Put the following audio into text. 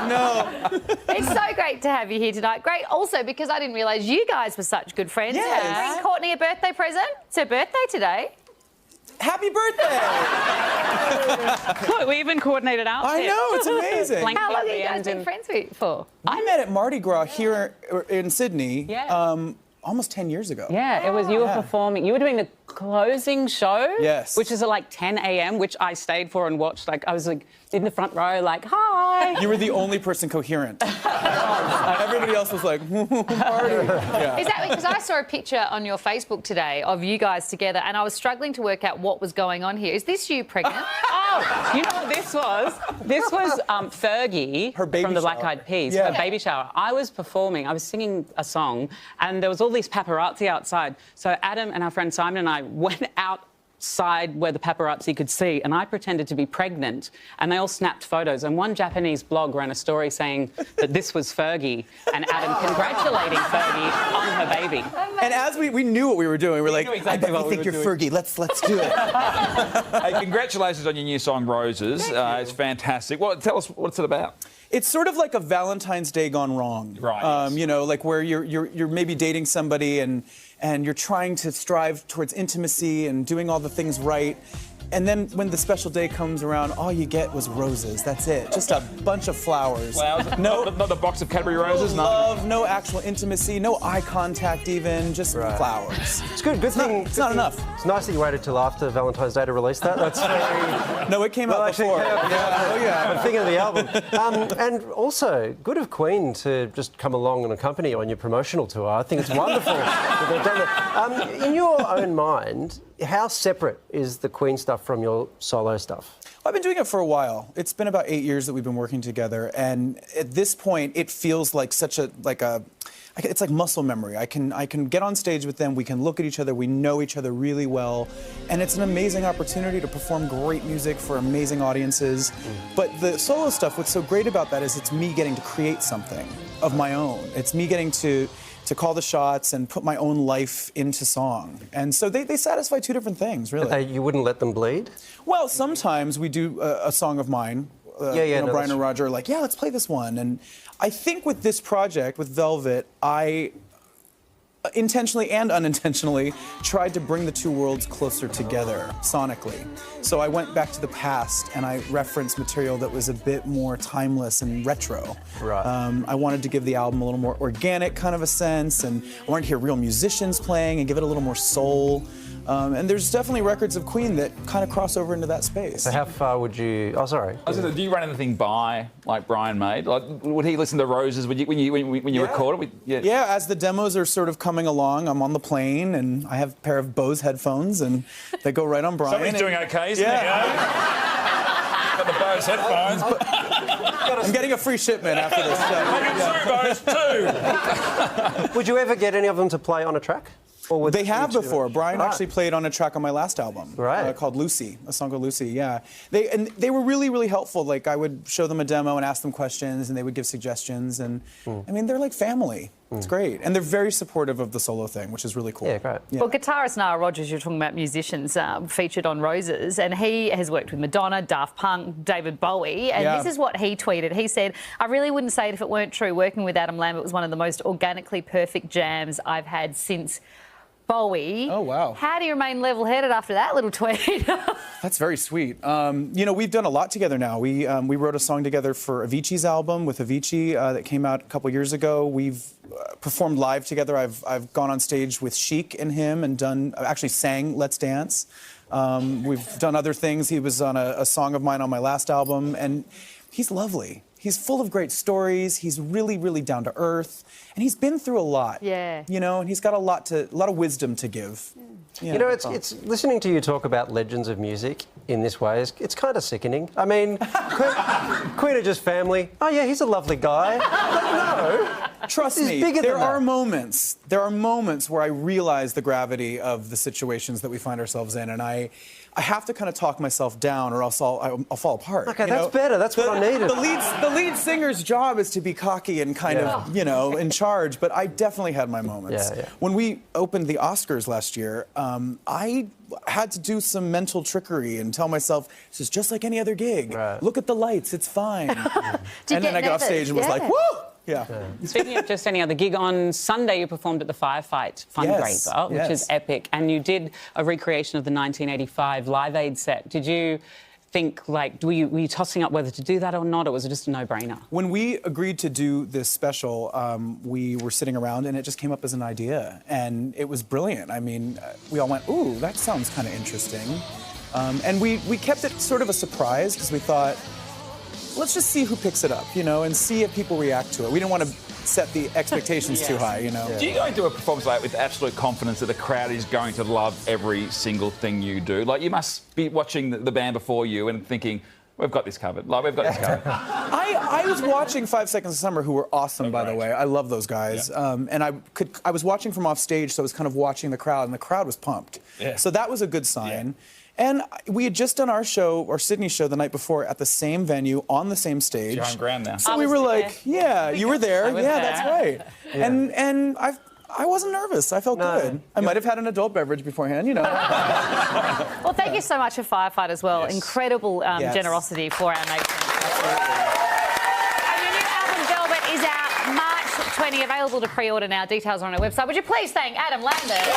No. It's so great to have you here tonight. Great also because I didn't realise you guys were such good friends. Yes. Bring Courtney a birthday present. It's her birthday today. Happy birthday! Look, we even coordinated out. I know, it's amazing. How long have you guys been friends for? I met at Mardi Gras here in Sydney. Yeah. Almost 10 years ago. Yeah, it was you were performing. You were doing the closing show. Yes. Which is at like 10 a.m., which I stayed for and watched. Like I was like in the front row, like hi. You were the only person coherent. Everybody else was like, party. Yeah. Is that because I saw a picture on your Facebook today of you guys together, and I was struggling to work out what was going on here. Is this you pregnant? Oh, you know what this was? This was Fergie her baby from the shower. Black Eyed Peas. Yeah. Her baby shower. I was performing. I was singing a song, and there was all these paparazzi outside. So Adam and our friend Simon and I went outside where the paparazzi could see, and I pretended to be pregnant, and they all snapped photos. And one Japanese blog ran a story saying that this was Fergie, and Adam congratulating Fergie on her baby. And as we knew what we were doing, we were like, exactly I bet we think you're Fergie. Let's do it. Hey, congratulations on your new song, Roses. It's fantastic. Well, tell us what's it about. It's sort of like a Valentine's Day gone wrong. Right. Yes. You know, like where you're maybe dating somebody and you're trying to strive towards intimacy and doing all the things right. And then when the special day comes around, all you get was roses. That's it. Just a bunch of flowers. Flowers? Not the box of Cadbury roses? No love, no actual intimacy, no eye contact even, just flowers. It's good. Good thing. It's not enough. It's nice that you waited till after Valentine's Day to release that. That's very... No, it came out actually, before. it came out before. Yeah. Oh, yeah. I'm thinking of the album. And also, good of Queen to just come along and accompany you on your promotional tour. I think it's wonderful that they've done that. In your own mind, how separate is the Queen stuff from your solo stuff? I've been doing it for a while. It's been about 8 years that we've been working together, and at this point, it feels like it's like muscle memory. I can get on stage with them. We can look at each other. We know each other really well, and it's an amazing opportunity to perform great music for amazing audiences. But the solo stuff, what's so great about that is it's me getting to create something of my own. It's me getting to call the shots and put my own life into song. And so they satisfy two different things, really. You wouldn't let them bleed? Well, sometimes we do a song of mine. Brian and Roger are like, yeah, let's play this one. And I think with this project, with Velvet, I intentionally and unintentionally tried to bring the two worlds closer together sonically. So I went back to the past and I referenced material that was a bit more timeless and retro. Right. I wanted to give the album a little more organic kind of a sense, and I wanted to hear real musicians playing and give it a little more soul. And there's definitely records of Queen that kind of cross over into that space. So how far would you... Oh, sorry. Do you run anything by like Brian made? Like, would he listen to Roses when you record it? Yeah, as the demos are sort of coming along, I'm on the plane and I have a pair of Bose headphones and they go right on Brian. Somebody's doing okay, isn't he? Got the Bose headphones. I'm getting a free shipment after this. Bose too. Would you ever get any of them to play on a track? They have before. Brian actually played on a track on my last album, called Lucy, a song called Lucy. Yeah, they were really, really helpful. Like I would show them a demo and ask them questions, and they would give suggestions. And I mean, they're like family. It's great, and they're very supportive of the solo thing, which is really cool. Yeah, great. Yeah. Well, guitarist Nile Rodgers, you're talking about musicians, featured on Roses, and he has worked with Madonna, Daft Punk, David Bowie, and this is what he tweeted. He said, "I really wouldn't say it if it weren't true. Working with Adam Lambert was one of the most organically perfect jams I've had since Bowie." Oh, wow. How do you remain level-headed after that little tweet? That's very sweet. You know, we've done a lot together now. We wrote a song together for Avicii's album with Avicii that came out a couple years ago. We've performed live together. I've gone on stage with Chic and him and actually sang Let's Dance. We've done other things. He was on a song of mine on my last album, and he's lovely. He's full of great stories. He's really, really down to earth, and he's been through a lot. Yeah. You know, and he's got a lot of wisdom to give. You know, it's listening to you talk about legends of music in this way. It's kind of sickening. I mean, Queen are just family. Oh yeah, he's a lovely guy. But no. Trust This is me, bigger there than are that. moments. There are moments where I realize the gravity of the situations that we find ourselves in, and I have to kind of talk myself down, or else I'll fall apart. Okay, you that's know? better. That's what I needed. The lead singer's job is to be cocky and kind of, in charge. But I definitely had my moments. Yeah. When we opened the Oscars last year, I had to do some mental trickery and tell myself, this is just like any other gig. Right. Look at the lights, it's fine. Did you And then get I got off nervous? stage and was like, Yeah. woo! Yeah. Speaking of just any other gig, on Sunday you performed at the Firefight fundraiser, which is epic, and you did a recreation of the 1985 Live Aid set. Did you think, were you tossing up whether to do that or not, or was it just a no-brainer? When we agreed to do this special, we were sitting around and it just came up as an idea, and it was brilliant. I mean, we all went, ooh, that sounds kind of interesting. And we kept it sort of a surprise because we thought, let's just see who picks it up, and see if people react to it. We didn't want to set the expectations too high, Do you go into a performance like with absolute confidence that the crowd is going to love every single thing you do? Like, you must be watching the band before you and thinking, we've got this covered. We've got this covered. I was watching 5 Seconds of Summer, who were awesome, by the way. I love those guys. Yeah. And I was watching from off stage, so I was kind of watching the crowd, and the crowd was pumped. Yeah. So that was a good sign. Yeah. And we had just done our Sydney show the night before at the same venue, on the same stage. It's your own ground now. So we were like, you were there. was Yeah, there. that's right. Yeah. And I wasn't nervous. I felt good. I might have had an adult beverage beforehand, Well, thank you so much for Firefight as well. Yes. Incredible Yes. generosity for our nation. And your new album, Velvet, is out March 20, available to pre-order now. Details are on our website. Would you please thank Adam Lambert?